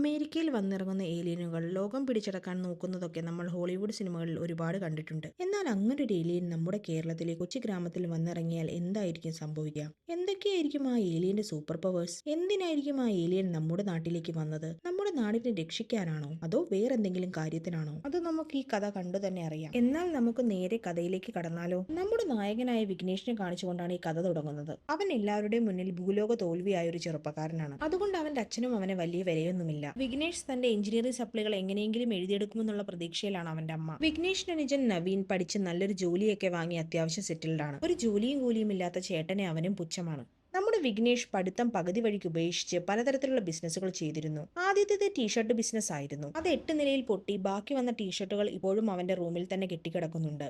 അമേരിക്കയിൽ വന്നിറങ്ങുന്ന ഏലിയനുകൾ ലോകം പിടിച്ചടക്കാൻ നോക്കുന്നതൊക്കെ നമ്മൾ ഹോളിവുഡ് സിനിമകളിൽ ഒരുപാട് കണ്ടിട്ടുണ്ട്. എന്നാൽ അങ്ങനൊരു ഏലിയൻ നമ്മുടെ കേരളത്തിലെ കൊച്ചു ഗ്രാമത്തിൽ വന്നിറങ്ങിയാൽ എന്തായിരിക്കും സംഭവിക്കുക? എന്തൊക്കെയായിരിക്കും ആ ഏലിയന്റെ സൂപ്പർ പവേഴ്സ്? എന്തിനായിരിക്കും ആ ഏലിയൻ നമ്മുടെ നാട്ടിലേക്ക് വന്നത്? നമ്മുടെ നാടിനെ രക്ഷിക്കാനാണോ അതോ വേറെന്തെങ്കിലും കാര്യത്തിനാണോ? അത് നമുക്ക് ഈ കഥ കണ്ടു തന്നെ അറിയാം. എന്നാൽ നമുക്ക് നേരെ കഥയിലേക്ക് കടന്നാലോ? നമ്മുടെ നായകനായ വിഘ്നേഷിനെ കാണിച്ചുകൊണ്ടാണ് ഈ കഥ തുടങ്ങുന്നത്. അവൻ എല്ലാവരുടെയും മുന്നിൽ ഭൂലോക തോൽവിയായ ഒരു ചെറുപ്പക്കാരനാണ്. അതുകൊണ്ട് അവന്റെ അച്ഛനും അവനെ വലിയ വിലയൊന്നുമില്ല. വിഘ്നേഷ് തന്റെ എഞ്ചിനീയറിംഗ് സപ്ലികൾ എങ്ങനെയെങ്കിലും എഴുതിയെടുക്കുമെന്നുള്ള പ്രതീക്ഷയിലാണ് അവന്റെ അമ്മ. വിഘ്നേഷിന്റെ അനുജൻ നവീൻ പഠിച്ച് നല്ലൊരു ജോലിയൊക്കെ വാങ്ങി അത്യാവശ്യം സെറ്റിൽഡ് ആണ്. ഒരു ജോലിയും കൂലിയും ഇല്ലാത്ത ചേട്ടനെ അവനും പുച്ഛമാണ്. നമ്മുടെ വിഘ്നേഷ് പഠിത്തം പകുതി വഴിക്ക് ഉപേക്ഷിച്ച് പലതരത്തിലുള്ള ബിസിനസ്സുകൾ ചെയ്തിരുന്നു. ആദ്യത്തെ ടീഷർട്ട് ബിസിനസ് ആയിരുന്നു. അത് 8 നിലയിൽ പൊട്ടി ബാക്കി വന്ന ടീഷർട്ടുകൾ ഇപ്പോഴും അവന്റെ റൂമിൽ തന്നെ കെട്ടിക്കിടക്കുന്നുണ്ട്.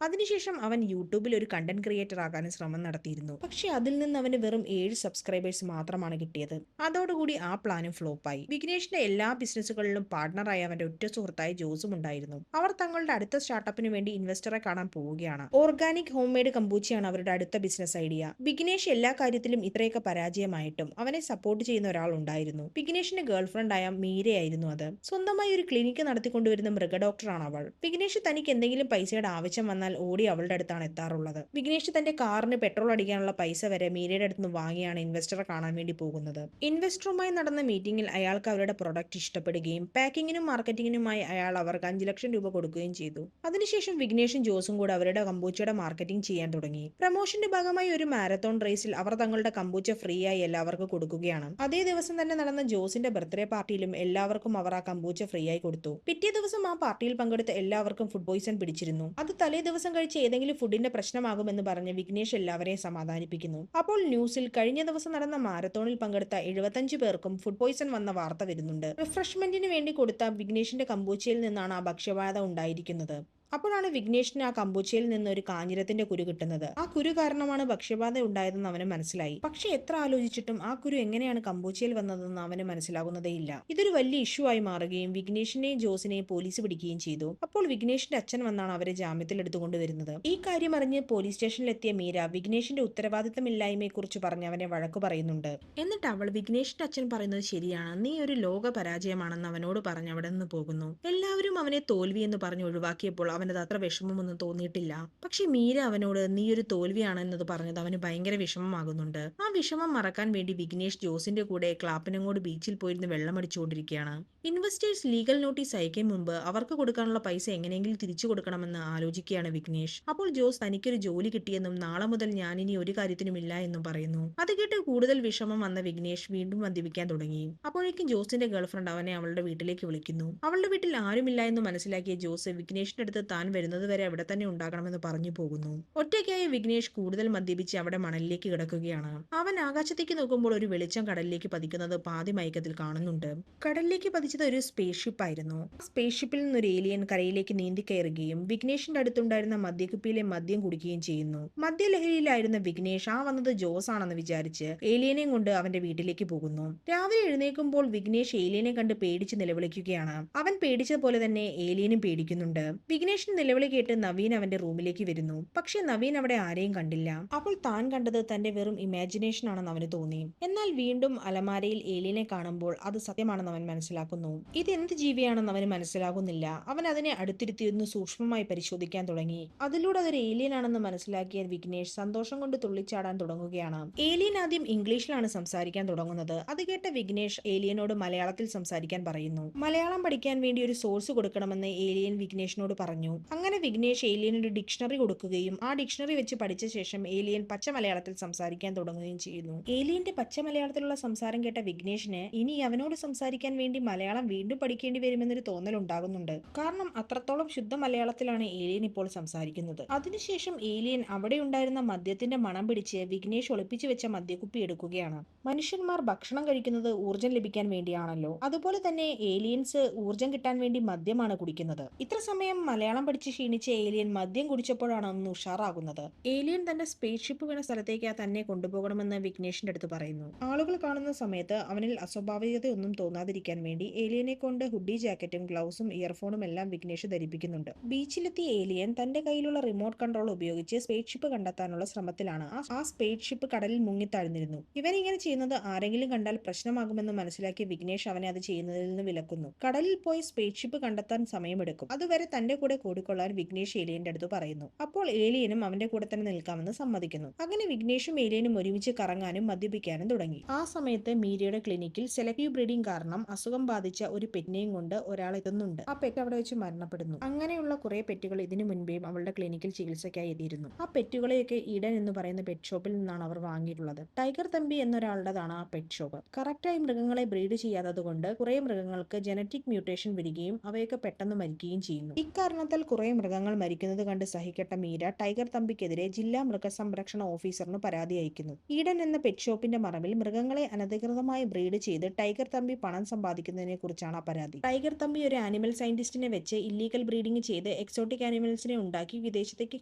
അതിനുശേഷം അവൻ യൂട്യൂബിൽ ഒരു കണ്ടന്റ് ക്രിയേറ്റർ ആകാനും ശ്രമം നടത്തിയിരുന്നു. പക്ഷെ അതിൽ നിന്ന് അവന് വെറും 7 സബ്സ്ക്രൈബേഴ്സ് മാത്രമാണ് കിട്ടിയത്. അതോടുകൂടി ആ പ്ലാനും ഫ്ലോപ്പായി. വിഘ്നേഷിന്റെ എല്ലാ ബിസിനസ്സുകളിലും പാർട്ണറായി അവന്റെ ഒറ്റ സുഹൃത്തായ ജോസും ഉണ്ടായിരുന്നു. അവർ തങ്ങളുടെ അടുത്ത സ്റ്റാർട്ടപ്പിന് വേണ്ടി ഇൻവെസ്റ്ററെ കാണാൻ പോവുകയാണ്. ഓർഗാനിക് ഹോം മെയ്ഡ് കമ്പൂച്ചയാണ് അവരുടെ അടുത്ത ബിസിനസ് ഐഡിയ. വിഘ്നേഷ് എല്ലാ കാര്യത്തിലും ഇത്രയൊക്കെ പരാജയമായിട്ടും അവനെ സപ്പോർട്ട് ചെയ്യുന്ന ഒരാൾ ഉണ്ടായിരുന്നു. വിഘ്നേഷിന്റെ ഗേൾഫ്രണ്ടായ മീരയായിരുന്നു അത്. സ്വന്തമായി ഒരു ക്ലിനിക്ക് നടത്തിക്കൊണ്ടുവരുന്ന മൃഗഡോക്ടറാണ് അവൾ. വിഘ്നേഷ് തനിക്ക് എന്തെങ്കിലും പൈസയുടെ ആവശ്യം വന്നാൽ ഓടി അവളുടെ അടുത്താണ് എത്താറുള്ളത്. വിഘ്നേഷ് തന്റെ കാറിന് പെട്രോൾ അടിക്കാനുള്ള പൈസ വരെ മീരയുടെ അടുത്ത് നിന്ന് വാങ്ങിയാണ് ഇൻവെസ്റ്ററെ കാണാൻ വേണ്ടി പോകുന്നത്. ഇൻവെസ്റ്ററുമായി നടന്ന മീറ്റിംഗിൽ അയാൾക്ക് അവരുടെ പ്രൊഡക്റ്റ് ഇഷ്ടപ്പെടുകയും പാക്കിങ്ങിനും മാർക്കറ്റിങ്ങിനുമായി അയാൾ അവർക്ക് 5 ലക്ഷം രൂപ കൊടുക്കുകയും ചെയ്തു. അതിനുശേഷം വിഘ്നേഷും ജോസും കൂടെ അവരുടെ കമ്പൂച്ചയുടെ മാർക്കറ്റിംഗ് ചെയ്യാൻ തുടങ്ങി. പ്രമോഷന്റെ ഭാഗമായി ഒരു മാരത്തോൺ റേസിൽ അവർ തങ്ങളുടെ കമ്പൂച്ച ഫ്രീ ആയി എല്ലാവർക്കും കൊടുക്കുകയാണ്. അതേ ദിവസം തന്നെ നടന്ന ജോസിന്റെ ബർത്ത്ഡേ പാർട്ടിയിലും എല്ലാവർക്കും അവർ ആ കമ്പൂച്ച ഫ്രീ ആയി കൊടുത്തു. പിറ്റേ ദിവസം ആ പാർട്ടിയിൽ പങ്കെടുത്ത എല്ലാവർക്കും ഫുഡ് പോയിസൺ പിടിച്ചിരുന്നു. അത് തലേ ദിവസം കഴിച്ച് ഏതെങ്കിലും ഫുഡിന്റെ പ്രശ്നമാകുമെന്ന് പറഞ്ഞ് വിഘ്നേഷ് എല്ലാവരെയും സമാധാനിപ്പിക്കുന്നു. അപ്പോൾ ന്യൂസിൽ കഴിഞ്ഞ ദിവസം നടന്ന മാരത്തോണിൽ പങ്കെടുത്ത 75 പേർക്കും ഫുഡ് പോയിസൺ വന്ന വാർത്ത വരുന്നുണ്ട്. റിഫ്രഷ്മെന്റിന് വേണ്ടി കൊടുത്ത വിഘ്നേഷിന്റെ കമ്പൂച്ചയിൽ നിന്നാണ് ആ ഭക്ഷ്യബാധ ഉണ്ടായിരിക്കുന്നത്. അപ്പോഴാണ് വിഘ്നേഷിന് ആ കമ്പൂച്ചയിൽ നിന്ന് ഒരു കാഞ്ഞിരത്തിന്റെ കുരു കിട്ടുന്നത്. ആ കുരു കാരണമാണ് ഭക്ഷ്യബാധ ഉണ്ടായതെന്ന് അവന് മനസ്സിലായി. പക്ഷെ എത്ര ആലോചിച്ചിട്ടും ആ കുരു എങ്ങനെയാണ് കമ്പൂച്ചയിൽ വന്നതെന്ന് അവന് മനസ്സിലാകുന്നതേയില്ല. ഇതൊരു വലിയ ഇഷ്യൂ ആയി മാറുകയും വിഘ്നേഷിനെയും ജോസിനെയും പോലീസ് പിടിക്കുകയും ചെയ്തു. അപ്പോൾ വിഘ്നേഷിന്റെ അച്ഛൻ വന്നാണ് അവരെ ജാമ്യത്തിൽ എടുത്തുകൊണ്ടുവരുന്നത്. ഈ കാര്യം അറിഞ്ഞ് പോലീസ് സ്റ്റേഷനിലെത്തിയ മീര വിഘ്നേഷിന്റെ ഉത്തരവാദിത്തമില്ലായ്മയെ കുറിച്ച് പറഞ്ഞ് അവനെ വഴക്കു പറയുന്നുണ്ട്. എന്നിട്ട് അവൾ വിഘ്നേഷിന്റെ അച്ഛൻ പറയുന്നത് ശരിയാണ്, നീ ഒരു ലോക പരാജയമാണെന്ന് അവനോട് പറഞ്ഞ് അവിടെ നിന്ന് പോകുന്നു. എല്ലാവരും അവനെ തോൽവി എന്ന് പറഞ്ഞ് ഒഴിവാക്കിയപ്പോൾ അവനത് അത്ര വിഷമമൊന്നും തോന്നിയിട്ടില്ല. പക്ഷെ മീര അവനോട് നീ ഒരു തോൽവിയാണെന്നത് പറഞ്ഞത് അവന് ഭയങ്കര വിഷമമാകുന്നുണ്ട്. ആ വിഷമം മറക്കാൻ വേണ്ടി വിഘ്നേഷ് ജോസിന്റെ കൂടെ ക്ലാപ്പനങ്ങോട് ബീച്ചിൽ പോയിരുന്ന് വെള്ളമടിച്ചുകൊണ്ടിരിക്കുകയാണ്. ഇൻവെസ്റ്റേഴ്സ് ലീഗൽ നോട്ടീസ് അയക്കും മുമ്പ് അവർക്ക് കൊടുക്കാനുള്ള പൈസ എങ്ങനെയെങ്കിലും തിരിച്ചു കൊടുക്കണമെന്ന് ആലോചിക്കുകയാണ് വിഘ്നേഷ്. അപ്പോൾ ജോസ് തനിക്കൊരു ജോലി കിട്ടിയെന്നും നാളെ മുതൽ ഞാൻ ഇനി ഒരു കാര്യത്തിനുമില്ല എന്നും പറയുന്നു. അത് കേട്ട് കൂടുതൽ വിഷമം വന്ന വിഘ്നേഷ് വീണ്ടും മദ്യപിക്കാൻ തുടങ്ങി. അപ്പോഴേക്കും ജോസിന്റെ ഗേൾഫ്രണ്ട് അവനെ അവളുടെ വീട്ടിലേക്ക് വിളിക്കുന്നു. അവളുടെ വീട്ടിൽ ആരുമില്ല എന്ന് മനസ്സിലാക്കിയ ജോസ് വിഘ്നേഷിന്റെ അടുത്ത് താൻ വരുന്നത് വരെ അവിടെ തന്നെ ഉണ്ടാകണമെന്ന് പറഞ്ഞു പോകുന്നു. ഒറ്റയ്ക്കായി വിഘ്നേഷ് കൂടുതൽ മദ്യപിച്ച് അവിടെ മണലിലേക്ക് കിടക്കുകയാണ്. അവൻ ആകാശത്തേക്ക് നോക്കുമ്പോൾ ഒരു വെളിച്ചം കടലിലേക്ക് പതിക്കുന്നത് പാതി മയക്കത്തിൽ കാണുന്നുണ്ട്. കടലിലേക്ക് പതിച്ചത് ഒരു സ്പേസ് ഷിപ്പ് ആയിരുന്നു. സ്പേസ് ഷിപ്പിൽ നിന്നൊരു ഏലിയൻ കരയിലേക്ക് നീന്തി കയറുകയും വിഘ്നേഷിന്റെ അടുത്തുണ്ടായിരുന്ന മദ്യക്കുപ്പിയിലെ മദ്യം കുടിക്കുകയും ചെയ്യുന്നു. മദ്യലഹരിയിലായിരുന്ന വിഘ്നേഷ് ആ വന്നത് ജോസ് ആണെന്ന് വിചാരിച്ച് ഏലിയനെയും കൊണ്ട് അവന്റെ വീട്ടിലേക്ക് പോകുന്നു. രാവിലെ എഴുന്നേൽക്കുമ്പോൾ വിഘ്നേഷ് ഏലിയനെ കണ്ട് പേടിച്ച് നിലവിളിക്കുകയാണ്. അവൻ പേടിച്ചതുപോലെ തന്നെ ഏലിയനും പേടിക്കുന്നുണ്ട്. വിഘ്നേഷിന്റെ നിലവിളി കേട്ട് നവീൻ അവന്റെ റൂമിലേക്ക് വരുന്നു. പക്ഷെ നവീൻ അവിടെ ആരെയും കണ്ടില്ല. അപ്പോൾ താൻ കണ്ടത് തന്റെ വെറും ഇമാജിനേഷൻ ആണെന്ന് അവന് തോന്നി. എന്നാൽ വീണ്ടും അലമാരയിൽ ഏലിയനെ കാണുമ്പോൾ അത് സത്യമാണെന്ന് അവൻ മനസ്സിലാക്കുന്നു. ഇത് എന്ത് ജീവിയാണെന്ന് അവന് മനസ്സിലാകുന്നില്ല. അവൻ അതിനെ അടുത്തിരുത്തി ഒന്ന് സൂക്ഷ്മമായി പരിശോധിക്കാൻ തുടങ്ങി. അതിലൂടെ അതൊരു ഏലിയൻ ആണെന്ന് മനസ്സിലാക്കിയ വിഘ്നേഷ് സന്തോഷം കൊണ്ട് തുള്ളിച്ചാടാൻ തുടങ്ങുകയാണ്. ഏലിയൻ ആദ്യം ഇംഗ്ലീഷിലാണ് സംസാരിക്കാൻ തുടങ്ങുന്നത്. അത് കേട്ട വിഘ്നേഷ് ഏലിയനോട് മലയാളത്തിൽ സംസാരിക്കാൻ പറയുന്നു. മലയാളം പഠിക്കാൻ വേണ്ടി ഒരു സോഴ്സ് കൊടുക്കണമെന്ന് ഏലിയൻ വിഘ്നേഷിനോട് പറഞ്ഞു. അങ്ങനെ വിഘ്നേഷ് ഏലിയൻ ഒരു ഡിക്ഷണറി കൊടുക്കുകയും ആ ഡിക്ഷണറി വെച്ച് പഠിച്ച ശേഷം ഏലിയൻ പച്ച മലയാളത്തിൽ സംസാരിക്കാൻ തുടങ്ങുകയും ചെയ്യുന്നു. ഏലിയന്റെ പച്ച മലയാളത്തിലുള്ള സംസാരം കേട്ട വിഘ്നേഷിന് ഇനി അവനോട് സംസാരിക്കാൻ വേണ്ടി മലയാളം വീണ്ടും പഠിക്കേണ്ടി വരുമെന്നൊരു തോന്നൽ ഉണ്ടാകുന്നുണ്ട്. കാരണം അത്രത്തോളം ശുദ്ധ മലയാളത്തിലാണ് ഏലിയൻ ഇപ്പോൾ സംസാരിക്കുന്നത്. അതിനുശേഷം ഏലിയൻ അവിടെ ഉണ്ടായിരുന്ന മദ്യത്തിന്റെ മണം പിടിച്ച് വിഘ്നേഷ് ഒളിപ്പിച്ചു വെച്ച മദ്യക്കുപ്പി എടുക്കുകയാണ്. മനുഷ്യന്മാർ ഭക്ഷണം കഴിക്കുന്നത് ഊർജ്ജം ലഭിക്കാൻ വേണ്ടിയാണല്ലോ, അതുപോലെ തന്നെ ഏലിയൻസ് ഊർജ്ജം കിട്ടാൻ വേണ്ടി മദ്യമാണ് കുടിക്കുന്നത്. ഇത്ര സമയം മലയാളം പഠിച്ച് ക്ഷീണിച്ച ഏലിയൻ മദ്യം കുടിച്ചപ്പോഴാണ് ഒന്ന് ഉഷാറാകുന്നത്. ഏലിയൻ തന്റെ സ്പേസ് ഷിപ്പ് വീണ സ്ഥലത്തേക്ക് തന്നെ കൊണ്ടുപോകണമെന്ന് വിഘ്നേഷിന്റെ അടുത്ത് പറയുന്നു. ആളുകൾ കാണുന്ന സമയത്ത് അവനിൽ അസ്വാഭാവികതയൊന്നും തോന്നാതിരിക്കാൻ വേണ്ടി ഏലിയനെ കൊണ്ട് ഹുഡി ജാക്കറ്റും ഗ്ലൗസും ഇയർഫോണും എല്ലാം വിഘ്നേഷ് ധരിപ്പിക്കുന്നുണ്ട്. ബീച്ചിലെത്തിയ ഏലിയൻ തന്റെ കയ്യിലുള്ള റിമോട്ട് കൺട്രോൾ ഉപയോഗിച്ച് സ്പേസ് ഷിപ്പ് കണ്ടെത്താനുള്ള ശ്രമത്തിലാണ്. ആ സ്പേസ് ഷിപ്പ് കടലിൽ മുങ്ങിത്താഴ്ന്നിരുന്നു. ഇവൻ ഇങ്ങനെ ചെയ്യുന്നത് ആരെങ്കിലും കണ്ടാൽ പ്രശ്നമാകുമെന്ന് മനസ്സിലാക്കിയ വിഘ്നേഷ് അവനെ അത് ചെയ്യുന്നതിൽ നിന്ന് വിലക്കുന്നു. കടലിൽ പോയി സ്പേസ് ഷിപ്പ് കണ്ടെത്താൻ സമയമെടുക്കും. അതുവരെ തന്റെ കൂടെ കൂടിക്കൊള്ളാൻ വിഘ്നേഷ് ഏലിയന്റെ അടുത്ത് പറയുന്നു. അപ്പോൾ ഏലിയനും അവന്റെ കൂടെ തന്നെ നിൽക്കാമെന്ന് സമ്മതിക്കുന്നു. അങ്ങനെ വിഘ്നേഷും ഏലിയനും ഒരുമിച്ച് കറങ്ങാനും മദ്യപിക്കാനും തുടങ്ങി. ആ സമയത്ത് മീരയുടെ ക്ലിനിക്കിൽ സെലക്ടീവ് ബ്രീഡിംഗ് കാരണം അസുഖം ബാധിച്ച ഒരു പെറ്റിനെയും കൊണ്ട് ഒരാൾ എത്തുന്നുണ്ട്. ആ പെറ്റ് അവിടെ വെച്ച് മരണപ്പെടുന്നു. അങ്ങനെയുള്ള കുറെ പെറ്റുകൾ ഇതിനു മുൻപേയും അവളുടെ ക്ലിനിക്കിൽ ചികിത്സയ്ക്കായി എത്തിയിരുന്നു. ആ പെറ്റുകളെയൊക്കെ ഈഡൻ എന്ന് പറയുന്ന പെറ്റ് ഷോപ്പിൽ നിന്നാണ് അവർ വാങ്ങിയിട്ടുള്ളത്. ടൈഗർ തമ്പി എന്നൊരാളുടേതാണ് ആ പെറ്റ് ഷോപ്പ്. കറക്റ്റായി മൃഗങ്ങളെ ബ്രീഡ് ചെയ്യാത്തത് കൊണ്ട് കുറെ മൃഗങ്ങൾക്ക് ജനറ്റിക് മ്യൂട്ടേഷൻ വരികയും അവയൊക്കെ പെട്ടെന്ന് മരിക്കുകയും ചെയ്യുന്നു. ഇക്കാരണത്താൽ കുറെ മൃഗങ്ങൾ മരിക്കുന്നത് കണ്ട് സഹിക്കട്ട മീര ടൈഗർ തമ്പിക്കെതിരെ ജില്ലാ മൃഗസംരക്ഷണ ഓഫീസറിന് പരാതി അയക്കുന്നു. ഈഡൻ എന്ന പെറ്റ് ഷോപ്പിന്റെ മറവിൽ മൃഗങ്ങളെ അനധികൃതമായി ബ്രീഡ് ചെയ്ത് ടൈഗർ തമ്പി പണം സമ്പാദിക്കുന്നതിനെ കുറിച്ചാണ് ആ പരാതി. ടൈഗർ തമ്പി ഒരു ആനിമൽ സയന്റിസ്റ്റിനെ വെച്ച് ഇല്ലീഗൽ ബ്രീഡിംഗ് ചെയ്ത് എക്സോട്ടിക് ആനിമൽസിനെ ഉണ്ടാക്കി വിദേശത്തേക്ക്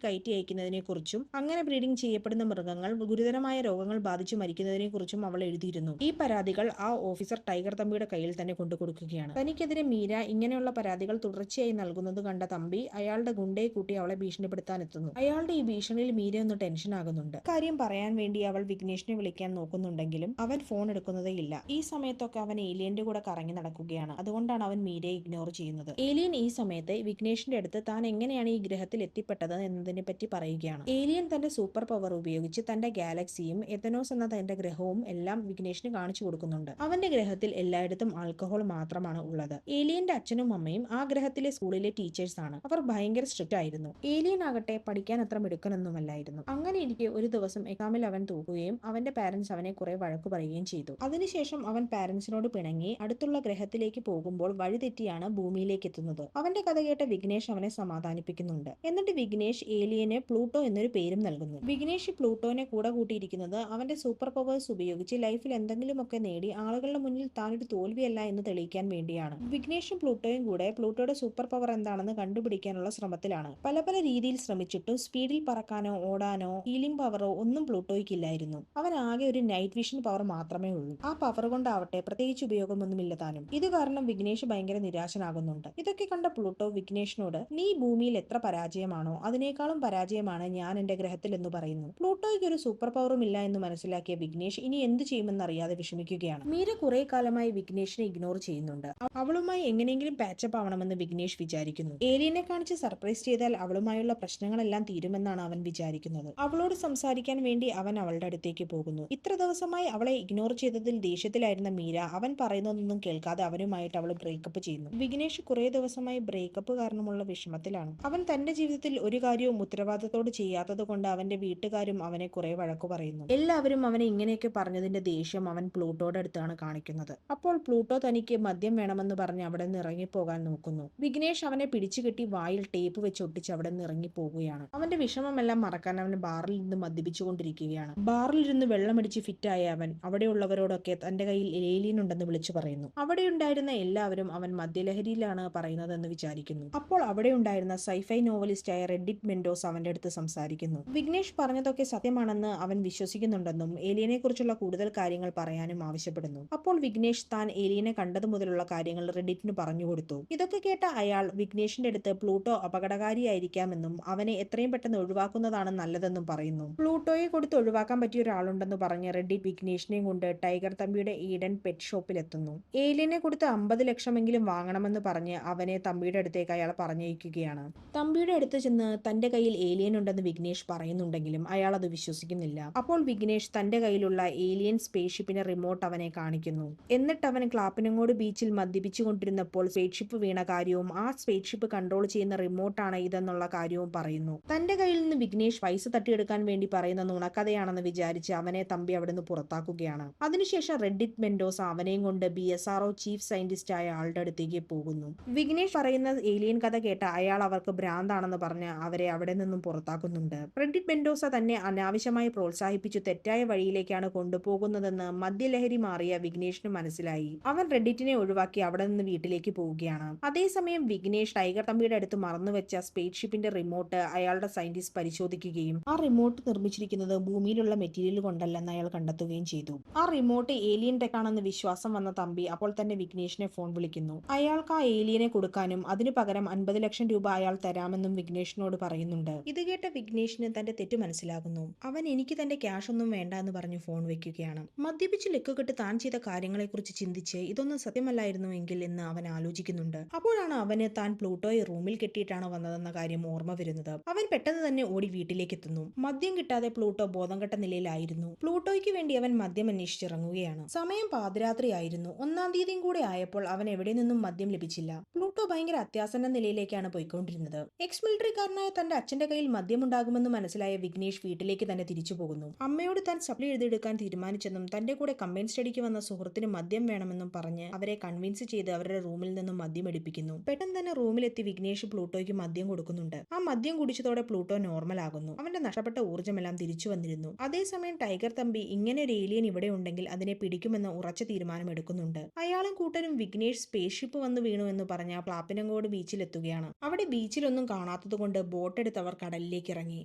കയറ്റി അയക്കുന്നതിനെ കുറിച്ചും അങ്ങനെ ബ്രീഡിംഗ് ചെയ്യപ്പെടുന്ന മൃഗങ്ങൾ ഗുരുതരമായ രോഗങ്ങൾ ബാധിച്ചു മരിക്കുന്നതിനെ കുറിച്ചും അവൾ എഴുതിയിരുന്നു. ഈ പരാതികൾ ആ ഓഫീസർ ടൈഗർ തമ്പിയുടെ കയ്യിൽ തന്നെ കൊണ്ടുകൊടുക്കുകയാണ്. തനിക്കെതിരെ മീര ഇങ്ങനെയുള്ള പരാതികൾ തുടർച്ചയായി നൽകുന്നത് കണ്ട തമ്പി അയാളുടെ ഗുണ്ടയെ കൂട്ടി അവളെ ഭീഷണിപ്പെടുത്താൻ എത്തുന്നു. അയാളുടെ ഈ ഭീഷണിയിൽ മീര ഒന്ന് ടെൻഷൻ ആകുന്നുണ്ട്. കാര്യം പറയാൻ വേണ്ടി അവൾ വിഘ്നേഷിനെ വിളിക്കാൻ നോക്കുന്നുണ്ടെങ്കിലും അവൻ ഫോൺ എടുക്കുന്നതേ ഇല്ല. ഈ സമയത്തൊക്കെ അവൻ ഏലിയന്റെ കൂടെ കറങ്ങി നടക്കുകയാണ്. അതുകൊണ്ടാണ് അവൻ മീരയെ ഇഗ്നോർ ചെയ്യുന്നത്. ഏലിയൻ ഈ സമയത്ത് വിഘ്നേഷിന്റെ അടുത്ത് താൻ എങ്ങനെയാണ് ഈ ഗ്രഹത്തിൽ എത്തിപ്പെട്ടത് എന്നതിനെ പറ്റി പറയുകയാണ്. ഏലിയൻ തന്റെ സൂപ്പർ പവർ ഉപയോഗിച്ച് തന്റെ ഗാലക്സിയും എത്തനോസ് എന്ന തന്റെ ഗ്രഹവും എല്ലാം വിഘ്നേഷിന് കാണിച്ചു കൊടുക്കുന്നുണ്ട്. അവന്റെ ഗ്രഹത്തിൽ എല്ലായിടത്തും ആൽക്കഹോൾ മാത്രമാണ് ഉള്ളത്. ഏലിയന്റെ അച്ഛനും അമ്മയും ആ ഗ്രഹത്തിലെ സ്കൂളിലെ ടീച്ചേഴ്സ് ആണ്. അവർ ഭയങ്കര സ്ട്രിക്റ്റ് ആയിരുന്നു. ഏലിയൻ ആകട്ടെ പഠിക്കാൻ അത്ര മിടുക്കനൊന്നുമല്ലായിരുന്നു. അങ്ങനെ ഇരിക്കെ ഒരു ദിവസം എക്സാമിൽ അവൻ തോക്കുകയും അവന്റെ പാരന്റ്സ് അവനെ കുറെ വഴക്കു പറയുകയും ചെയ്തു. അതിനുശേഷം അവൻ പാരന്റ്സിനോട് പിണങ്ങി അടുത്തുള്ള ഗ്രഹത്തിലേക്ക് പോകുമ്പോൾ വഴിതെറ്റിയാണ് ഭൂമിയിലേക്ക് എത്തുന്നത്. അവന്റെ കഥ കേട്ട വിഘ്നേഷ് അവനെ സമാധാനിപ്പിക്കുന്നുണ്ട്. എന്നിട്ട് വിഘ്നേഷ് ഏലിയന് പ്ലൂട്ടോ എന്നൊരു പേരും നൽകുന്നു. വിഘ്നേഷ് പ്ലൂട്ടോനെ കൂടെ കൂട്ടിയിരിക്കുന്നത് അവന്റെ സൂപ്പർ പവേഴ്സ് ഉപയോഗിച്ച് ലൈഫിൽ എന്തെങ്കിലുമൊക്കെ നേടി ആളുകളുടെ മുന്നിൽ താനൊരു തോൽവിയല്ല എന്ന് തെളിയിക്കാൻ വേണ്ടിയാണ്. വിഘ്നേഷും പ്ലൂട്ടോയും കൂടെ പ്ലൂട്ടോയുടെ സൂപ്പർ പവർ എന്താണെന്ന് കണ്ടുപിടിക്കാനുള്ള ശ്രമത്തിലാണ്. പല പല രീതിയിൽ ശ്രമിച്ചിട്ടും സ്പീഡിൽ പറക്കാനോ ഓടാനോ ഹീലിംഗ് പവറോ ഒന്നും പ്ലൂട്ടോയ്ക്കില്ലായിരുന്നു. അവൻ ആകെ ഒരു നൈറ്റ് വിഷൻ പവർ മാത്രമേ ഉള്ളൂ. ആ പവർ കൊണ്ടാവട്ടെ പ്രത്യേകിച്ച് ഉപയോഗമൊന്നുമില്ല താനും. ഇത് കാരണം വിഘ്നേഷ് ഭയങ്കര നിരാശനാകുന്നുണ്ട്. ഇതൊക്കെ കണ്ട പ്ലൂട്ടോ വിഘ്നേഷിനോട് നീ ഭൂമിയിൽ എത്ര പരാജയമാണോ അതിനേക്കാളും പരാജയമാണ് ഞാൻ എന്റെ ഗ്രഹത്തിൽ എന്ന് പറയുന്നു. പ്ലൂട്ടോയ്ക്ക് ഒരു സൂപ്പർ പവറും ഇല്ല എന്ന് മനസ്സിലാക്കിയ വിഘ്നേഷ് ഇനി എന്ത് ചെയ്യുമെന്നറിയാതെ വിഷമിക്കുകയാണ്. മീര കുറെ കാലമായി വിഘ്നേഷിനെ ഇഗ്നോർ ചെയ്യുന്നുണ്ട്. അവളുമായി എങ്ങനെയെങ്കിലും പാച്ചപ്പ് ആവണമെന്ന് വിഘ്നേഷ് വിചാരിക്കുന്നു. ഏലിയനെ കാണിച്ച് സർപ്രൈസ് ചെയ്താൽ അവളുമായുള്ള പ്രശ്നങ്ങളെല്ലാം തീരുമെന്നാണ് അവൻ വിചാരിക്കുന്നത്. അവളോട് സംസാരിക്കാൻ വേണ്ടി അവൻ അവളുടെ അടുത്തേക്ക് പോകുന്നു. ഇത്ര ദിവസമായി അവളെ ഇഗ്നോർ ചെയ്തതിൽ ദേഷ്യത്തിലായിരുന്ന മീര അവൻ പറയുന്നതൊന്നും കേൾക്കാതെ അവനുമായിട്ട് അവൾ ബ്രേക്കപ്പ് ചെയ്യുന്നു. വിഘ്നേഷ് കുറെ ദിവസമായി ബ്രേക്കപ്പ് കാരണമുള്ള വിഷമത്തിലാണ്. അവൻ തന്റെ ജീവിതത്തിൽ ഒരു കാര്യവും ഉത്തരവാദിത്തത്തോട് ചെയ്യാത്തത് കൊണ്ട് അവന്റെ വീട്ടുകാരും അവനെ കുറെ വഴക്കു പറയുന്നു. എല്ലാവരും അവനെ ഇങ്ങനെയൊക്കെ പറഞ്ഞതിന്റെ ദേഷ്യം അവൻ പ്ലൂട്ടോയുടെ അടുത്താണ് കാണിക്കുന്നത്. അപ്പോൾ പ്ലൂട്ടോ തനിക്ക് മദ്യം വേണമെന്ന് പറഞ്ഞ് അവിടെ നിന്ന് ഇറങ്ങിപ്പോകാൻ നോക്കുന്നു. വിഘ്നേഷ് അവനെ പിടിച്ചുകെട്ടി വായിൽ ടേപ്പ് വെച്ച് ഒട്ടിച്ച് അവിടെ നിന്ന് ഇറങ്ങിപ്പോകുകയാണ്. അവന്റെ വിഷമമെല്ലാം മറക്കാൻ അവൻ ബാറിൽ നിന്ന് മദ്യപിച്ചുകൊണ്ടിരിക്കുകയാണ്. ബാറിൽ ഇരുന്ന് വെള്ളമടിച്ച് ഫിറ്റായ അവൻ അവിടെയുള്ളവരോടൊക്കെ തന്റെ കയ്യിൽ ഏലിയൻ ഉണ്ടെന്ന് വിളിച്ചു പറയുന്നു. അവിടെ ഉണ്ടായിരുന്ന എല്ലാവരും അവൻ മദ്യലഹരിയിലാണ് പറയുന്നതെന്ന് വിചാരിക്കുന്നു. അപ്പോൾ അവിടെ ഉണ്ടായിരുന്ന സൈഫൈ നോവലിസ്റ്റായ റെഡിറ്റ് മെൻഡോസ് അവന്റെ അടുത്ത് സംസാരിക്കുന്നു. വിഘ്നേഷ് പറഞ്ഞതൊക്കെ സത്യമാണെന്ന് അവൻ വിശ്വസിക്കുന്നുണ്ടെന്നും ഏലിയനെ കുറിച്ചുള്ള കൂടുതൽ കാര്യങ്ങൾ പറയാനും ആവശ്യപ്പെടുന്നു. അപ്പോൾ വിഘ്നേഷ് താൻ ഏലിയനെ കണ്ടതു മുതലുള്ള കാര്യങ്ങൾ റെഡിറ്റിന് പറഞ്ഞു കൊടുത്തു. ഇതൊക്കെ കേട്ട അയാൾ വിഘ്നേഷിന്റെ അടുത്ത് പ്ലൂട്ടോ അപകടകാരിയായിരിക്കാമെന്നും അവനെ എത്രയും പെട്ടെന്ന് ഒഴിവാക്കുന്നതാണ് നല്ലതെന്നും പറയുന്നു. പ്ലൂട്ടോയെ കൊടുത്ത് ഒഴിവാക്കാൻ പറ്റിയ ഒരാളുണ്ടെന്ന് പറഞ്ഞ് റെഡിറ്റ് വിഘ്നേഷിനെയും കൊണ്ട് ടൈഗർ തമ്പിയുടെ ഈഡൻ പെറ്റ് ഷോപ്പിലെത്തുന്നു. ഏലിയനെ കൊടുത്ത് 50 ലക്ഷമെങ്കിലും വാങ്ങണമെന്ന് പറഞ്ഞ് അവനെ തമ്പിയുടെ അടുത്തേക്ക് അയാൾ പറഞ്ഞയക്കുകയാണ്. തമ്പിയുടെ അടുത്ത് ചെന്ന് തന്റെ കയ്യിൽ ഏലിയൻ ഉണ്ടെന്ന് വിഘ്നേഷ് പറയുന്നുണ്ടെങ്കിലും അയാൾ അത് വിശ്വസിക്കുന്നില്ല. അപ്പോൾ വിഘ്നേഷ് തന്റെ കയ്യിലുള്ള ഏലിയൻ സ്പേസ് ഷിപ്പിന്റെ റിമോട്ട് അവനെ കാണിക്കുന്നു. എന്നിട്ട് അവൻ ക്ലാപ്പനങ്ങോട് ബീച്ചിൽ മദ്യപിച്ചുകൊണ്ടിരുന്നപ്പോൾ സ്പേസ് ഷിപ്പ് വീണ കാര്യവും ആ സ്പേസ് ഷിപ്പ് കൺട്രോൾ ചെയ്യുന്ന റിമോട്ടാണ് ഇതെന്നുള്ള കാര്യവും പറയുന്നു. തന്റെ കയ്യിൽ നിന്ന് വിഘ്നേഷ് പൈസ തട്ടിയെടുക്കാൻ വേണ്ടി പറയുന്ന നുണക്കഥയാണെന്ന് വിചാരിച്ച് അവനെ തമ്പി അവിടെ നിന്ന് പുറത്താക്കുകയാണ്. അതിനുശേഷം റെഡിറ്റ് മെൻഡോസ അവനെയും കൊണ്ട് BSRO ചീഫ് സയന്റിസ്റ്റ് ആയ ആളുടെ അടുത്തേക്ക് പോകുന്നു. വിഘ്നേഷ് പറയുന്ന ഏലിയൻ കഥ കേട്ട അയാൾ അവർക്ക് ഭ്രാന്താണെന്ന് പറഞ്ഞ് അവരെ അവിടെ നിന്നും പുറത്താക്കുന്നുണ്ട്. റെഡിറ്റ് മെൻഡോസ തന്നെ അനാവശ്യമായി പ്രോത്സാഹിപ്പിച്ചു തെറ്റായ വഴിയിലേക്കാണ് കൊണ്ടുപോകുന്നതെന്ന് മദ്യലഹരി മാറിയ വിഘ്നേഷിന് മനസ്സിലായി. അവൻ റെഡിറ്റിനെ ഒഴിവാക്കി അവിടെ നിന്ന് വീട്ടിലേക്ക് പോവുകയാണ്. അതേസമയം വിഘ്നേഷ് ടൈഗർ തമ്പിയുടെ അടുത്ത് മറന്നുവെച്ച സ്പേസ് ഷിപ്പിന്റെ റിമോട്ട് അയാളുടെ സയന്റിസ്റ്റ് പരിശോധിക്കുകയും ആ റിമോട്ട് നിർമ്മിച്ചിരിക്കുന്നത് ഭൂമിയിലുള്ള മെറ്റീരിയൽ കൊണ്ടല്ലെന്ന് അയാൾ കണ്ടെത്തുകയും ചെയ്തു. ആ റിമോട്ട് ഏലിയൻ ടെക്കാണെന്ന് വിശ്വാസം വന്ന തമ്പി അപ്പോൾ തന്നെ വിഘ്നേഷിനെ ഫോൺ വിളിക്കുന്നു. അയാൾക്ക് ആ ഏലിയനെ കൊടുക്കാനും അതിനു പകരം 50 ലക്ഷം രൂപ അയാൾ തരാമെന്നും വിഘ്നേഷിനോട് പറയുന്നുണ്ട്. ഇത് കേട്ട വിഘ്നേഷിന് തന്റെ തെറ്റ് മനസ്സിലാകുന്നു. അവൻ എനിക്ക് തന്റെ ക്യാഷ് ഒന്നും വേണ്ട എന്ന് പറഞ്ഞു ഫോൺ വെക്കുകയാണ്. മദ്യപിച്ച് ലക്കുകെട്ട് താൻ ചെയ്ത കാര്യങ്ങളെക്കുറിച്ച് ചിന്തിച്ച് ഇതൊന്നും സത്യമല്ലായിരുന്നുവെങ്കിൽ എന്ന് അവൻ ആലോചിക്കുന്നുണ്ട്. അപ്പോഴാണ് അവന് താൻ പ്ലൂട്ടോയെ റൂമിൽ കെട്ടിയിട്ടാണ് വന്നതെന്ന കാര്യം ഓർമ്മ വരുന്നത്. അവൻ പെട്ടെന്ന് തന്നെ ഓടി വീട്ടിലേക്ക് എത്തുന്നു. മദ്യം കിട്ടാതെ പ്ലൂട്ടോ ബോധം കെട്ട നിലയിലായിരുന്നു. പ്ലൂട്ടോയ്ക്ക് വേണ്ടി അവൻ മദ്യം അന്വേഷിച്ചിറങ്ങുകയാണ്. സമയം പാതിരാത്രിയായിരുന്നു. 1-ാം തീയതിയും കൂടെ ആയപ്പോൾ അവൻ എവിടെ നിന്നും മദ്യം ലഭിച്ചില്ല. പ്ലൂട്ടോ ഭയങ്കര അത്യാസന്ന നിലയിലേക്കാണ് പോയിക്കൊണ്ടിരുന്നത്. എക്സ് മിലിറ്ററിക്കാരനായ തന്റെ അച്ഛന്റെ കയ്യിൽ മദ്യമുണ്ടാകുമെന്ന് മനസ്സിലായ വിഘ്നേഷ് വീട്ടിലേക്ക് തന്നെ തിരിച്ചു പോകുന്നു. അമ്മയോട് താൻ സപ്ലി എഴുതിയെടുക്കാൻ തീരുമാനിച്ചെന്നും തന്റെ കൂടെ കമ്പൈൻ സ്റ്റഡിക്ക് വന്ന സുഹൃത്തിന് മദ്യം വേണമെന്നും പറഞ്ഞ് അവരെ കൺവിൻസ് ചെയ്ത് അവരുടെ റൂമിൽ നിന്നും മദ്യം എടുപ്പിക്കുന്നു. പെട്ടെന്ന് തന്നെ റൂമിലെത്തി വിഘ്നേഷ് പ്ലൂട്ടോയ്ക്ക് മദ്യം കൊടുക്കുന്നുണ്ട്. ആ മദ്യം കുടിച്ചതോടെ പ്ലൂട്ടോ നോർമൽ ആകുന്നു. അവന്റെ നഷ്ടപ്പെട്ട ഊർജ്ജമെല്ലാം തിരിച്ചു വന്നിരുന്നു. അതേസമയം ടൈഗർ തമ്പി ഇങ്ങനെ ഒരു ഏലിയൻ ഇവിടെ ഉണ്ടെങ്കിൽ അതിനെ പിടിക്കുമെന്ന് ഉറച്ച തീരുമാനം എടുക്കുന്നുണ്ട്. അയാളും കൂട്ടരും വിഘ്നേഷ് സ്പേസ് ഷിപ്പ് വന്ന് വീണു എന്ന് പറഞ്ഞ പ്ലാപ്പിനങ്കോട് ബീച്ചിലെത്തുകയാണ്. അവിടെ ബീച്ചിലൊന്നും കാണാത്തതുകൊണ്ട് ബോട്ട് എടുത്ത് അവർ കടലിലേക്ക് ഇറങ്ങി.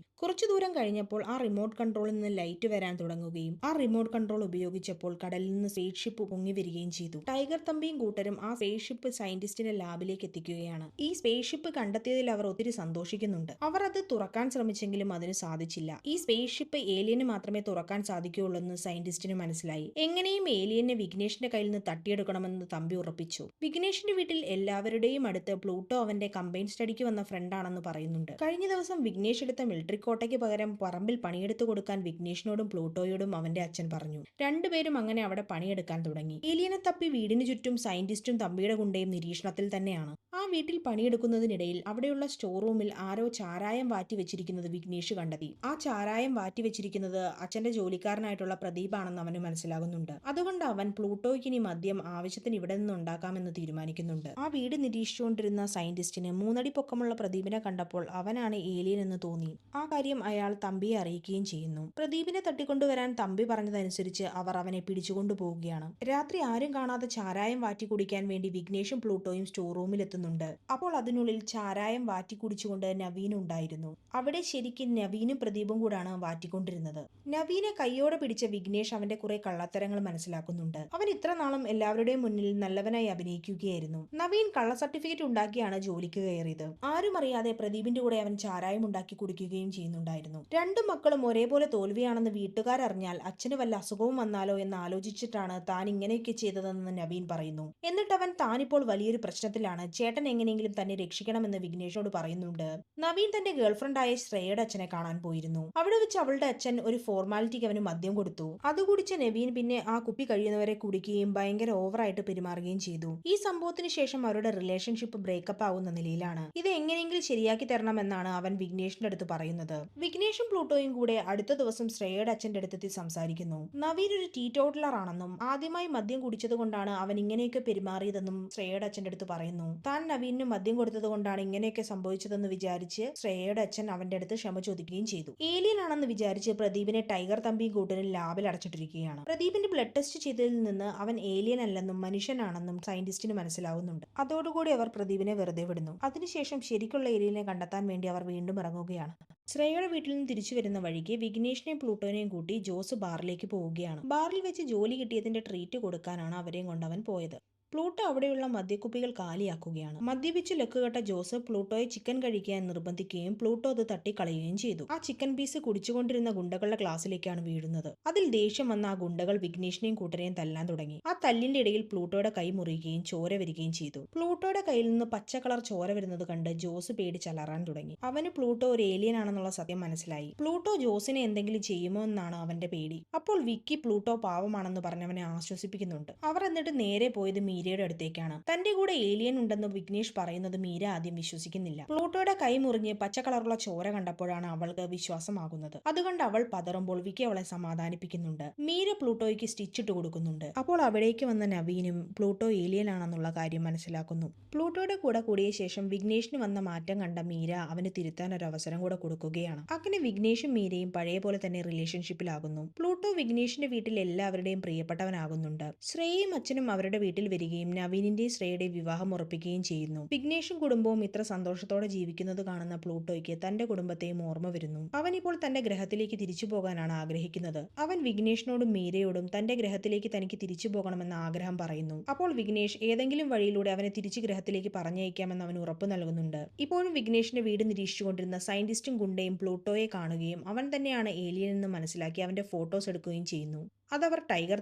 കുറച്ചു ദൂരം കഴിഞ്ഞപ്പോൾ ആ റിമോട്ട് കൺട്രോളിൽ നിന്ന് ലൈറ്റ് വരാൻ തുടങ്ങുകയും ആ റിമോട്ട് കൺട്രോൾ ഉപയോഗിച്ചപ്പോൾ കടലിൽ നിന്ന് സ്പേസ് ഷിപ്പ് പൊങ്ങി വരികയും ചെയ്തു. ടൈഗർ തമ്പിയും കൂട്ടരും ആ സ്പേസ് ഷിപ്പ് സയന്റിസ്റ്റിന്റെ ലാബിലേക്ക് എത്തിക്കുകയാണ്. ഈ സ്പേസ് ഷിപ്പ് കണ്ടെത്തിയതിൽ അവർ ഒത്തിരി സന്തോഷിക്കുന്നുണ്ട്. അവർ അത് തുറക്കാൻ ശ്രമിച്ചെങ്കിലും അതിന് സാധിച്ചില്ല. ഈ സ്പേസ് ഷിപ്പ് ഏലിയന് മാത്രമേ തുറക്കാൻ സാധിക്കുകയുള്ളൂ എന്ന് സയന്റിസ്റ്റിന് മനസ്സിലായി. എങ്ങനെയും ഏലിയനെ വിഘ്നേഷിന്റെ കയ്യിൽ നിന്ന് തട്ടിയെടുക്കണമെന്ന് തമ്പി ഉറപ്പിച്ചു. വിഘ്നേഷിന്റെ വീട്ടിൽ എല്ലാവരുടെയും അടുത്ത് പ്ലൂട്ടോ അവന്റെ കമ്പൈൻ സ്റ്റഡിക്ക് വന്ന ഫ്രണ്ടാണെന്ന് പറയുന്നുണ്ട്. കഴിഞ്ഞ ദിവസം വിഘ്നേഷ് എടുത്ത മിലിറ്ററി കോട്ടയ്ക്ക് പകരം പറമ്പിൽ പണിയെടുത്തു കൊടുക്കാൻ വിഘ്നേഷിനോടും പ്ലൂട്ടോയോടും അവന്റെ അച്ഛൻ പറഞ്ഞു. രണ്ടുപേരും അങ്ങനെ അവിടെ പണിയെടുക്കാൻ തുടങ്ങി. ഏലിയനെ തപ്പി വീടിന് ചുറ്റും സയന്റിസ്റ്റും തമ്പിയുടെ ഗുണ്ടയും നിരീക്ഷണത്തിൽ തന്നെയാണ്. ആ വീട്ടിൽ പണിയെടുക്കുന്നതിനിടയിൽ അവിടെയുള്ള സ്റ്റോർ റൂമിൽ ആരോ ചാരായം വാറ്റി വെച്ചിരിക്കുന്നത് വിഘ്നേഷ് കണ്ടെത്തി. ആ ചാരായം വാറ്റി വെച്ചിരിക്കുന്നത് അച്ഛന്റെ ജോലിക്കാരനായിട്ടുള്ള പ്രദീപാണെന്ന് അവന് മനസ്സിലാകുന്നുണ്ട്. അതുകൊണ്ട് അവൻ പ്ലൂട്ടോയ്ക്ക് ഇനി മദ്യം ആവശ്യത്തിന് ഇവിടെ നിന്ന് ഉണ്ടാക്കാമെന്ന് തീരുമാനിക്കുന്നുണ്ട്. ആ വീട് നിരീക്ഷിച്ചുകൊണ്ടിരുന്ന സയന്റിസ്റ്റിന് 3 അടി പൊക്കമുള്ള പ്രദീപിനെ കണ്ടപ്പോൾ അവനാണ് ഏലിയൻ എന്ന് തോന്നി. ആ കാര്യം അയാൾ തമ്പിയെ അറിയിക്കുകയും ചെയ്യുന്നു. പ്രദീപിനെ തട്ടിക്കൊണ്ടുവരാൻ തമ്പി പറഞ്ഞതനുസരിച്ച് അവർ അവനെ പിടിച്ചുകൊണ്ടു പോവുകയാണ്. രാത്രി ആരും കാണാതെ ചാരായം വാറ്റി കുടിക്കാൻ വേണ്ടി വിഘ്നേഷും പ്ലൂട്ടോയും സ്റ്റോർ റൂമിൽ എത്തുന്നുണ്ട്. അപ്പോൾ അതിനുള്ളിൽ ചാരായം വാറ്റി കുടിച്ചുകൊണ്ട് നവീൻ ഉണ്ടായിരുന്നു. അവിടെ ശരിക്കും നവീനും പ്രദീപും കൂടാണ് വാറ്റിക്കൊണ്ടിരുന്നത്. നവീനെ കൈയോടെ പിടിച്ച വിഘ്നേഷ് അവന്റെ കുറെ കള്ളത്തരങ്ങൾ മനസ്സിലാക്കുന്നുണ്ട്. അവൻ ഇത്ര നാളും എല്ലാവരുടെയും മുന്നിൽ നല്ലവനായി അഭിനയിക്കുകയായിരുന്നു. നവീൻ കള്ള സർട്ടിഫിക്കറ്റ് ഉണ്ടാക്കിയാണ് ജോലിക്ക് കയറിയത്. ആരും അറിയാതെ പ്രദീപിന്റെ കൂടെ അവൻ ചാരായം ഉണ്ടാക്കി കുടിക്കുകയും ചെയ്യുന്നുണ്ടായിരുന്നു. രണ്ടു മക്കളും ഒരേപോലെ തോൽവിയാണെന്ന് വീട്ടുകാരറിഞ്ഞാൽ അച്ഛന് വല്ല അസുഖവും വന്നാലോ എന്ന് ആലോചിച്ചിട്ടാണ് താൻ ഇങ്ങനെയൊക്കെ ചെയ്തതെന്ന് നവീൻ പറയുന്നു. എന്നിട്ട് അവൻ താനിപ്പോൾ വലിയൊരു പ്രശ്നത്തിലാണ്, ചേട്ടൻ എങ്ങനെയെങ്കിലും തന്നെ രക്ഷിക്കണമെന്ന് വിഘ്നേഷിനോട് പറയുന്നുണ്ട്. നവീൻ തന്റെ ഗേൾഫ്രണ്ടായ ശ്രേയയുടെ അച്ഛനെ കാണാൻ പോയിരുന്നു. അവിടെ വെച്ച് അവളുടെ അച്ഛൻ ഒരു ഫോർമാലിറ്റിക്ക് അവന് മദ്യം കൊടുത്തു. അത് കുടിച്ച നവീൻ പിന്നെ ആ കുപ്പി കഴിയുന്നവരെ കുടിക്കുകയും ഭയങ്കര ഓവറായിട്ട് പെരുമാറുകയും ചെയ്തു. ഈ സംഭവത്തിന് ശേഷം അവരുടെ റിലേഷൻഷിപ്പ് ബ്രേക്കപ്പ് ആവുന്ന നിലയിലാണ്. ഇത് എങ്ങനെയെങ്കിലും ശരിയാക്കി തരണമെന്നാണ് അവൻ വിഘ്നേഷിന്റെ അടുത്ത് പറയുന്നത്. വിഘ്നേഷും പ്ലൂട്ടോയും കൂടെ അടുത്ത ദിവസം ശ്രേയയുടെ അച്ഛന്റെ അടുത്തെത്തി സംസാരിക്കുന്നു. നവീൻ ഒരു ടീറ്റോട്ടലർ ആണെന്നും ആദ്യമായി മദ്യം കുടിച്ചത് കൊണ്ടാണ് അവൻ ഇങ്ങനെയൊക്കെ പെരുമാറിയതെന്നും ശ്രേയയുടെ അച്ഛന്റെ അടുത്ത് പറയുന്നു. താൻ നവീനു മദ്യം കൊടുത്തത് കൊണ്ടാണ് ഇങ്ങനെയൊക്കെ സംഭവിച്ചതെന്ന് വിചാരിച്ച് ശ്രേയയുടെ അച്ഛൻ അവന്റെ അടുത്ത് ക്ഷമ ചോദിക്കുകയും ചെയ്തു. ഏലിയൻ ആണെന്ന് വിചാരിച്ച് പ്രദീപിനെ ടൈഗർ തമ്പിയും കൂട്ടരും ലാബിൽ അടച്ചിട്ടിരിക്കുകയാണ്. പ്രദീപിന്റെ ബ്ലഡ് ടെസ്റ്റ് ചെയ്തതിൽ നിന്ന് അവൻ ഏലിയൻ അല്ലെന്നും മനുഷ്യനാണെന്നും സയന്റിസ്റ്റിന് മനസ്സിലാവുന്നുണ്ട്. അതോടുകൂടി അവർ പ്രദീപിനെ വെറുതെ വിടുന്നു. അതിനുശേഷം ശരിക്കുള്ള ഏലിയനെ കണ്ടെത്താൻ വേണ്ടി അവർ വീണ്ടും ഇറങ്ങുകയാണ്. ശ്രേയയുടെ വീട്ടിൽ നിന്ന് തിരിച്ചു വരുന്ന വഴിക്ക് വിഘ്നേഷിനെയും പ്ലൂട്ടോനെയും കൂട്ടി ജോസ് ബാറിലേക്ക് പോവുകയാണ്. ബാറിൽ വെച്ച് ജോലി കിട്ടിയതിന്റെ ട്രീറ്റ് കൊടുക്കാനാണ് അവരെയും കൊണ്ടവൻ പോയത്. പ്ലൂട്ടോ അവിടെയുള്ള മദ്യക്കുപ്പികൾ കാലിയാക്കുകയാണ്. മദ്യപിച്ച് ലക്കുകെട്ട ജോസഫ് പ്ലൂട്ടോയെ ചിക്കൻ കഴിക്കാൻ നിർബന്ധിക്കുകയും പ്ലൂട്ടോ അത് തട്ടിക്കളയുകയും ചെയ്തു. ആ ചിക്കൻ പീസ് കുടിച്ചുകൊണ്ടിരുന്ന ഗുണ്ടകളുടെ ക്ലാസ്സിലേക്കാണ് വീഴുന്നത്. അതിൽ ദേഷ്യം വന്ന ആ ഗുണ്ടകൾ വിഘ്നേഷിനെയും കൂട്ടരെയും തല്ലാൻ തുടങ്ങി. ആ തല്ലിന്റെ ഇടയിൽ പ്ലൂട്ടോയുടെ കൈ മുറിയുകയും ചോര വരികയും ചെയ്തു. പ്ലൂട്ടോയുടെ കയ്യിൽ നിന്ന് പച്ച കളർ ചോര വരുന്നത് കണ്ട് ജോസ് പേടിച്ചലറാൻ തുടങ്ങി. അവന് പ്ലൂട്ടോ ഒരു ഏലിയൻ ആണെന്നുള്ള സത്യം മനസ്സിലായി. പ്ലൂട്ടോ ജോസിനെ എന്തെങ്കിലും ചെയ്യുമോ എന്നാണ് അവന്റെ പേടി. അപ്പോൾ വിക്കി പ്ലൂട്ടോ പാവമാണെന്ന് പറഞ്ഞവനെ ആശ്വസിപ്പിക്കുന്നുണ്ട്. അവർ എന്നിട്ട് നേരെ പോയത് മീരയുടെ അടുത്തേക്കാണ്. തന്റെ കൂടെ ഏലിയൻ ഉണ്ടെന്ന് വിഘ്നേഷ് പറയുന്നത് മീര ആദ്യം വിശ്വസിക്കുന്നില്ല. പ്ലൂട്ടോയുടെ കൈ മുറിഞ്ഞ് പച്ച കളറുള്ള ചോര കണ്ടപ്പോഴാണ് അവൾക്ക് വിശ്വാസമാകുന്നത്. അതുകൊണ്ട് അവൾ പതറുമ്പോൾ വിക്കി അവളെ സമാധാനിപ്പിക്കുന്നുണ്ട്. മീര പ്ലൂട്ടോയ്ക്ക് സ്റ്റിച്ച് ഇട്ട് കൊടുക്കുന്നുണ്ട്. അപ്പോൾ അവിടേക്ക് വന്ന നവീനും പ്ലൂട്ടോ ഏലിയൻ ആണെന്നുള്ള കാര്യം മനസ്സിലാക്കുന്നു. പ്ലൂട്ടോയുടെ കൂടെ കൂടിയ ശേഷം വിഘ്നേഷിന് വന്ന മാറ്റം കണ്ട മീര അവന് തിരുത്താൻ ഒരു അവസരം കൂടെ കൊടുക്കുകയാണ്. അങ്ങനെ വിഘ്നേഷും മീരയും പഴയ പോലെ തന്നെ റിലേഷൻഷിപ്പിലാകുന്നു. പ്ലൂട്ടോ വിഘ്നേഷിന്റെ വീട്ടിൽ എല്ലാവരുടെയും പ്രിയപ്പെട്ടവനാകുന്നുണ്ട്. ശ്രേയയും അച്ഛനും അവരുടെ വീട്ടിൽ വരികയും ചെയ്യുകയും നവീനിന്റെയും ശ്രേയയുടെ വിവാഹം ഉറപ്പിക്കുകയും ചെയ്യുന്നു. വിഘ്നേഷും കുടുംബവും ഇത്ര സന്തോഷത്തോടെ ജീവിക്കുന്നത് കാണുന്ന പ്ലൂട്ടോയ്ക്ക് തന്റെ കുടുംബത്തെയും ഓർമ്മ വരുന്നു. അവൻ ഇപ്പോൾ തന്റെ ഗ്രഹത്തിലേക്ക് തിരിച്ചു പോകാനാണ് ആഗ്രഹിക്കുന്നത്. അവൻ വിഘ്നേഷിനോടും മീരയോടും തന്റെ ഗ്രഹത്തിലേക്ക് തനിക്ക് തിരിച്ചു പോകണമെന്ന ആഗ്രഹം പറയുന്നു. അപ്പോൾ വിഘ്നേഷ് ഏതെങ്കിലും വഴിയിലൂടെ അവനെ തിരിച്ചു ഗ്രഹത്തിലേക്ക് പറഞ്ഞയക്കാമെന്ന് അവൻ ഉറപ്പു നൽകുന്നുണ്ട്. ഇപ്പോഴും വിഘ്നേഷിന്റെ വീട് നിരീക്ഷിച്ചുകൊണ്ടിരുന്ന സയന്റിസ്റ്റും ഗുണ്ടയും പ്ലൂട്ടോയെ കാണുകയും അവൻ തന്നെയാണ് ഏലിയൻ എന്ന് മനസ്സിലാക്കി അവന്റെ ഫോട്ടോസ് എടുക്കുകയും ചെയ്യുന്നു. അതവർ ടൈഗർ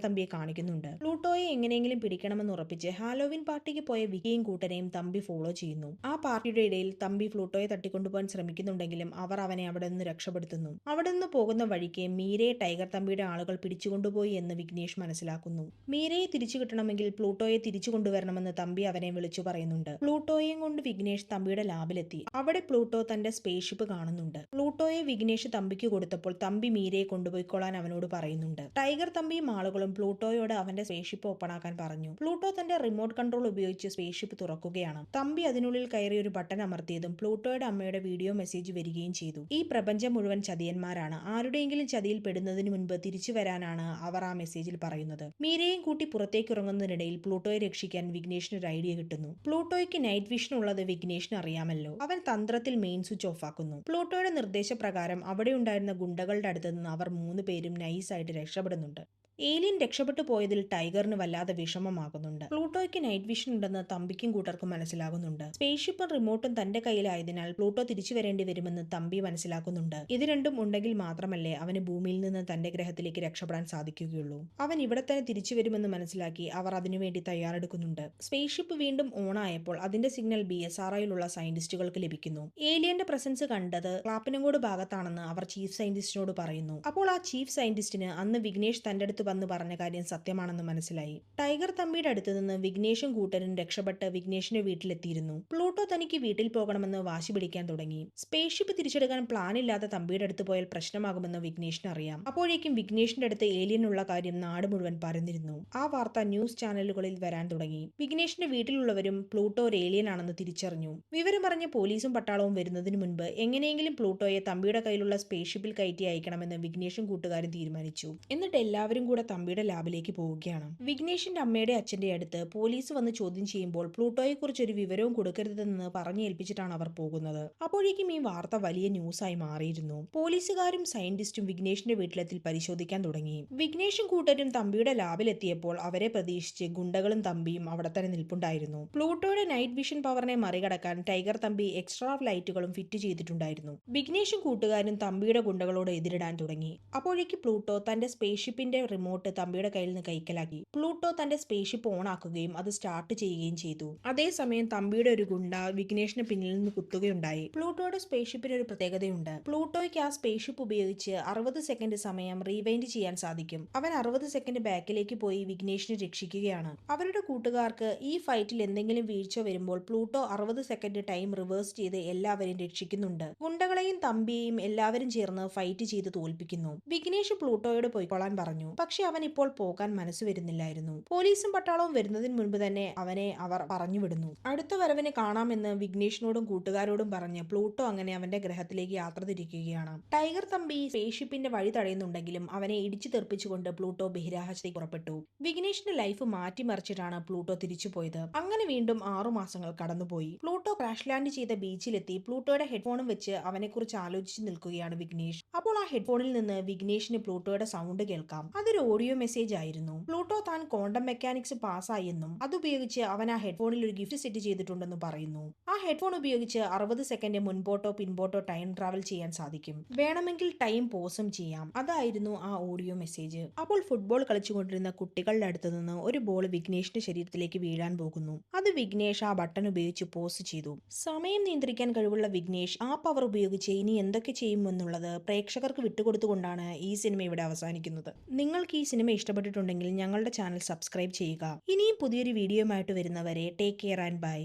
തമ്പിയെ കാണിക്കുന്നുണ്ട്. പ്ലൂട്ടോയെ എങ്ങനെയെങ്കിലും പിടിക്കണമെന്ന് ഉറപ്പിച്ച് ഹാലോവിൻ പാർട്ടിക്ക് പോയ വിക്കിയും കൂട്ടരെയും തമ്പി ഫോളോ ചെയ്യുന്നു. ആ പാർട്ടിയുടെ ഇടയിൽ തമ്പി പ്ലൂട്ടോയെ തട്ടിക്കൊണ്ടുപോകാൻ ശ്രമിക്കുന്നുണ്ടെങ്കിലും അവർ അവനെ അവിടെ നിന്ന് രക്ഷപ്പെടുത്തുന്നു. അവിടെ നിന്ന് പോകുന്ന വഴിക്ക് മീരയെ ടൈഗർ തമ്പിയുടെ ആളുകൾ പിടിച്ചുകൊണ്ടുപോയി എന്ന് വിഘ്നേഷ് മനസ്സിലാക്കുന്നു. മീരയെ തിരിച്ചു കിട്ടണമെങ്കിൽ പ്ലൂട്ടോയെ തിരിച്ചു കൊണ്ടുവരണമെന്ന് തമ്പി അവനെ വിളിച്ചു പറയുന്നുണ്ട്. പ്ലൂട്ടോയെയും കൊണ്ട് വിഘ്നേഷ് തമ്പിയുടെ ലാബിലെത്തി. അവിടെ പ്ലൂട്ടോ തന്റെ സ്പേസ്ഷിപ്പ് കാണുന്നുണ്ട്. പ്ലൂട്ടോയെ വിഘ്നേഷ് തമ്പിക്ക് കൊടുത്തപ്പോൾ തമ്പി മീരയെ കൊണ്ടുപോയിക്കൊള്ളാൻ അവനോട് പറയുന്നുണ്ട്. ടൈഗർ തമ്പിയും ആളുകളും പ്ലൂട്ടോയോട് അവന്റെ സ്പേസ്ഷിപ്പ് ഓപ്പണാക്കാൻ പറഞ്ഞു. പ്ലൂട്ടോ തന്റെ റിമോട്ട് കൺട്രോൾ ഉപയോഗിച്ച് സ്പേസ്ഷിപ്പ് തുറക്കുകയാണ്. തമ്പി അതിനുള്ളിൽ കയറി ഒരു ബട്ടൺ അമർത്തിയതും പ്ലൂട്ടോയുടെ അമ്മയുടെ വീഡിയോ മെസ്സേജ് വരികയും ചെയ്തു. ഈ പ്രപഞ്ചം മുഴുവൻ ചതിയന്മാരാണ്. ആരുടെയെങ്കിലും ചതിയിൽ പെടുന്നതിന് മുൻപ് തിരിച്ചു വരാനാണ് അവർ ആ മെസ്സേജിൽ പറയുന്നത്. മീരയും കൂട്ടി പുറത്തേക്ക് ഇറങ്ങുന്നതിനിടയിൽ പ്ലൂട്ടോയെ രക്ഷിക്കാൻ വിഘ്നേഷിന് ഒരു ഐഡിയ കിട്ടുന്നു. പ്ലൂട്ടോയ്ക്ക് നൈറ്റ് വിഷൻ ഉള്ളത് വിഘ്നേഷിന് അറിയാമല്ലോ. അവൻ തന്ത്രത്തിൽ മെയിൻ സ്വിച്ച് ഓഫ് ആക്കുന്നു. പ്ലൂട്ടോയുടെ നിർദ്ദേശപ്രകാരം അവിടെ ഉണ്ടായിരുന്ന ഗുണ്ടകളുടെ അടുത്ത് നിന്ന് അവർ 3 പേരും നൈസായിട്ട് രക്ഷപ്പെടുന്നുണ്ട്. ഏലിയൻ രക്ഷപ്പെട്ടു പോയതിൽ ടൈഗറിന് വല്ലാതെ വിഷമമാകുന്നുണ്ട്. പ്ലൂട്ടോയ്ക്ക് നൈറ്റ് വിഷൻ ഉണ്ടെന്ന് തമ്പിക്കും കൂട്ടർക്കും മനസ്സിലാകുന്നുണ്ട്. സ്പേസ്ഷിപ്പും റിമോട്ടും തന്റെ കയ്യിലായതിനാൽ പ്ലൂട്ടോ തിരിച്ചു വരേണ്ടി വരുമെന്ന് തമ്പി മനസ്സിലാക്കുന്നുണ്ട്. ഇത് രണ്ടും ഉണ്ടെങ്കിൽ മാത്രമല്ലേ അവന് ഭൂമിയിൽ നിന്ന് തന്റെ ഗ്രഹത്തിലേക്ക് രക്ഷപ്പെടാൻ സാധിക്കുകയുള്ളൂ. അവൻ ഇവിടെ തന്നെ തിരിച്ചു വരുമെന്ന് മനസ്സിലാക്കി അവർ അതിനുവേണ്ടി തയ്യാറെടുക്കുന്നുണ്ട്. സ്പേസ്ഷിപ്പ് വീണ്ടും ഓണായപ്പോൾ അതിന്റെ സിഗ്നൽ BSROയിലുള്ള സയന്റിസ്റ്റുകൾക്ക് ലഭിക്കുന്നു. ഏലിയന്റെ പ്രസൻസ് കണ്ടത് ക്ലാപ്പനങ്കോട് ഭാഗത്താണെന്ന് അവർ ചീഫ് സയന്റിസ്റ്റിനോട് പറയുന്നു. അപ്പോൾ ആ ചീഫ് സയന്റിസ്റ്റിന് അന്ന് വിഘ്നേഷ് തന്റെ അടുത്ത് വന്ന് പറഞ്ഞ കാര്യം സത്യമാണെന്ന് മനസ്സിലായി. ടൈഗർ തമ്പിയുടെ അടുത്ത് നിന്ന് വിഘ്നേഷും കൂട്ടരും രക്ഷപ്പെട്ട് വിഘ്നേഷിന്റെ വീട്ടിലെത്തിയിരുന്നു. പ്ലൂട്ടോ തനിക്ക് വീട്ടിൽ പോകണമെന്ന് വാശി പിടിക്കാൻ തുടങ്ങി. സ്പേസ്ഷിപ്പ് തിരിച്ചെടുക്കാൻ പ്ലാൻ ഇല്ലാത്ത തമ്പിയുടെ അടുത്ത് പോയാൽ പ്രശ്നമാകുമെന്ന് വിഘ്നേഷിന് അറിയാം. അപ്പോഴേക്കും വിഘ്നേഷിന്റെ അടുത്ത് ഏലിയൻ ഉള്ള കാര്യം നാട് മുഴുവൻ പരന്നിരുന്നു. ആ വാർത്ത ന്യൂസ് ചാനലുകളിൽ വരാൻ തുടങ്ങി. വിഘ്നേഷിന്റെ വീട്ടിലുള്ളവരും പ്ലൂട്ടോ ഒരു ഏലിയൻ ആണെന്ന് തിരിച്ചറിഞ്ഞു. വിവരം പറഞ്ഞ പോലീസും പട്ടാളവും വരുന്നതിന് മുൻപ് എങ്ങനെയെങ്കിലും പ്ലൂട്ടോയെ തമ്പിയുടെ കയ്യിലുള്ള സ്പേസ്ഷിപ്പിൽ കയറ്റി അയക്കണമെന്ന് വിഘ്നേഷും കൂട്ടുകാരും തീരുമാനിച്ചു. എന്നിട്ട് എല്ലാവരും കൂടെ തമ്പിയുടെ ലാബിലേക്ക് പോവുകയാണ്. വിഘ്നേഷിന്റെ അമ്മയുടെ അച്ഛന്റെ അടുത്ത് പോലീസ് വന്ന് ചോദ്യം ചെയ്യുമ്പോൾ പ്ലൂട്ടോയെ കുറിച്ച് ഒരു വിവരവും കൊടുക്കരുതെന്ന് പറഞ്ഞേൽപ്പിച്ചിട്ടാണ് അവർ പോകുന്നത്. അപ്പോഴേക്കും ഈ വാർത്ത വലിയ ന്യൂസായി മാറിയിരുന്നു. പോലീസുകാരും സയന്റിസ്റ്റും വിഘ്നേഷിന്റെ വീട്ടിലെത്തി പരിശോധിക്കാൻ തുടങ്ങി. വിഘ്നേഷും കൂട്ടരും തമ്പിയുടെ ലാബിലെത്തിയപ്പോൾ അവരെ പ്രതീക്ഷിച്ച് ഗുണ്ടകളും തമ്പിയും അവിടെ തന്നെ നിൽപ്പുണ്ടായിരുന്നു. പ്ലൂട്ടോയുടെ നൈറ്റ് വിഷൻ പവറിനെ മറികടക്കാൻ ടൈഗർ തമ്പി എക്സ്ട്രാ ലൈറ്റുകളും ഫിറ്റ് ചെയ്തിട്ടുണ്ടായിരുന്നു. വിഘ്നേഷും കൂട്ടുകാരും തമ്പിയുടെ ഗുണ്ടകളോട് എതിരിടാൻ തുടങ്ങി. അപ്പോഴേക്ക് പ്ലൂട്ടോ തന്റെ സ്പേസ്ഷിപ്പിന്റെ റിമോട്ട് തമ്പിയുടെ കയ്യിൽ നിന്ന് കൈക്കലാക്കി. പ്ലൂട്ടോ തന്റെ സ്പേസ്ഷിപ്പ് ഓൺ ആക്കുകയും അത് സ്റ്റാർട്ട് ചെയ്യുകയും ചെയ്തു. അതേസമയം തമ്പിയുടെ ഒരു ഗുണ്ട വിഘ്നേഷിന് പിന്നിൽ നിന്ന് കുത്തുകയുണ്ടായി. പ്ലൂട്ടോയുടെ സ്പേസ്ഷിപ്പിന് ഒരു പ്രത്യേകതയുണ്ട്. പ്ലൂട്ടോയ്ക്ക് ആ സ്പേസ്ഷിപ്പ് ഉപയോഗിച്ച് 60 സെക്കൻഡ് സമയം റീവൈൻഡ് ചെയ്യാൻ സാധിക്കും. അവൻ 60 സെക്കൻഡ് ബാക്കിലേക്ക് പോയി വിഘ്നേഷിനെ രക്ഷിക്കുകയാണ്. അവരുടെ കൂട്ടുകാർക്ക് ഈ ഫൈറ്റിൽ എന്തെങ്കിലും വീഴ്ച വരുമ്പോൾ പ്ലൂട്ടോ 60 സെക്കൻഡ് ടൈം റിവേഴ്സ് ചെയ്ത് എല്ലാവരെയും രക്ഷിക്കുന്നുണ്ട്. ഗുണ്ടകളെയും തമ്പിയെയും എല്ലാവരും ചേർന്ന് ഫൈറ്റ് ചെയ്ത് തോൽപ്പിക്കുന്നു. വിഘ്നേഷ് പ്ലൂട്ടോയോട് പോയിക്കൊള്ളാൻ പറഞ്ഞു. പക്ഷെ അവൻ ഇപ്പോൾ പോകാൻ മനസ്സ് വരുന്നില്ലായിരുന്നു. പോലീസും പട്ടാളവും വരുന്നതിന് മുൻപ് തന്നെ അവനെ അവർ പറഞ്ഞുവിടുന്നു. അടുത്ത വരവിനെ കാണാമെന്ന് വിഘ്നേഷിനോടും കൂട്ടുകാരോടും പറഞ്ഞ് പ്ലൂട്ടോ അങ്ങനെ അവന്റെ ഗ്രഹത്തിലേക്ക് യാത്ര തിരിക്കുകയാണ്. ടൈഗർ തമ്പി സ്പേസ്ഷിപ്പിന്റെ വഴി തടയുന്നുണ്ടെങ്കിലും അവനെ ഇടിച്ചു തെറിപ്പിച്ചുകൊണ്ട് പ്ലൂട്ടോ ബഹിരാകാശത്തേക്ക് പുറപ്പെട്ടു. വിഘ്നേഷിന്റെ ലൈഫ് മാറ്റിമറിച്ചിട്ടാണ് പ്ലൂട്ടോ തിരിച്ചുപോയത്. അങ്ങനെ വീണ്ടും 6 മാസങ്ങൾ കടന്നുപോയി. പ്ലൂട്ടോ ക്രാഷ് ലാൻഡ് ചെയ്ത ബീച്ചിലെത്തി പ്ലൂട്ടോയുടെ ഹെഡ്ഫോണും വെച്ച് അവനെക്കുറിച്ച് ആലോചിച്ച് നിൽക്കുകയാണ് വിഘ്നേഷ്. അപ്പോൾ ആ ഹെഡ്ഫോണിൽ നിന്ന് വിഘ്നേഷിന് പ്ലൂട്ടോയുടെ സൗണ്ട് കേൾക്കാം. അതൊരു ഓഡിയോ മെസ്സേജ് ആയിരുന്നു. പ്ലൂട്ടോ താൻ ക്വാണ്ടം മെക്കാനിക്സ് പാസ്സായി എന്നും അതുപയോഗിച്ച് അവൻ ആ ഹെഡ്ഫോണിൽ ഒരു ഗിഫ്റ്റ് സെറ്റ് ചെയ്തിട്ടുണ്ടെന്നും പറയുന്നു. ആ ഹെഡ്ഫോൺ ഉപയോഗിച്ച് 60 സെക്കൻഡ് മുൻപോട്ടോ പിൻപോട്ടോ ടൈം ട്രാവൽ ചെയ്യാൻ സാധിക്കും. വേണമെങ്കിൽ ടൈം പോസും ചെയ്യാം. അതായിരുന്നു ആ ഓഡിയോ മെസ്സേജ്. അപ്പോൾ ഫുട്ബോൾ കളിച്ചുകൊണ്ടിരുന്ന കുട്ടികളുടെ അടുത്ത് നിന്ന് ഒരു ബോൾ വിഘ്നേഷിന്റെ ശരീരത്തിലേക്ക് വീഴാൻ പോകുന്നു. അത് വിഘ്നേഷ് ആ ബട്ടൺ ഉപയോഗിച്ച് പോസ് ചെയ്തു. സമയം നിയന്ത്രിക്കാൻ കഴിവുള്ള വിഘ്നേഷ് ആ പവർ ഉപയോഗിച്ച് ഇനി എന്തൊക്കെ ചെയ്യുമെന്നുള്ളത് പ്രേക്ഷകർക്ക് വിട്ടുകൊടുത്തുകൊണ്ടാണ് ഈ സിനിമ ഇവിടെ അവസാനിക്കുന്നത്. നിങ്ങൾക്ക് ഈ സിനിമ ഇഷ്ടപ്പെട്ടിട്ടുണ്ടെങ്കിൽ ഞങ്ങളുടെ ചാനൽ സബ്സ്ക്രൈബ് ചെയ്യുക. ഇനിയും പുതിയൊരു വീഡിയോയുമായിട്ട് വരുന്നവരെ ടേക്ക് കെയർ ആൻഡ് ബൈ.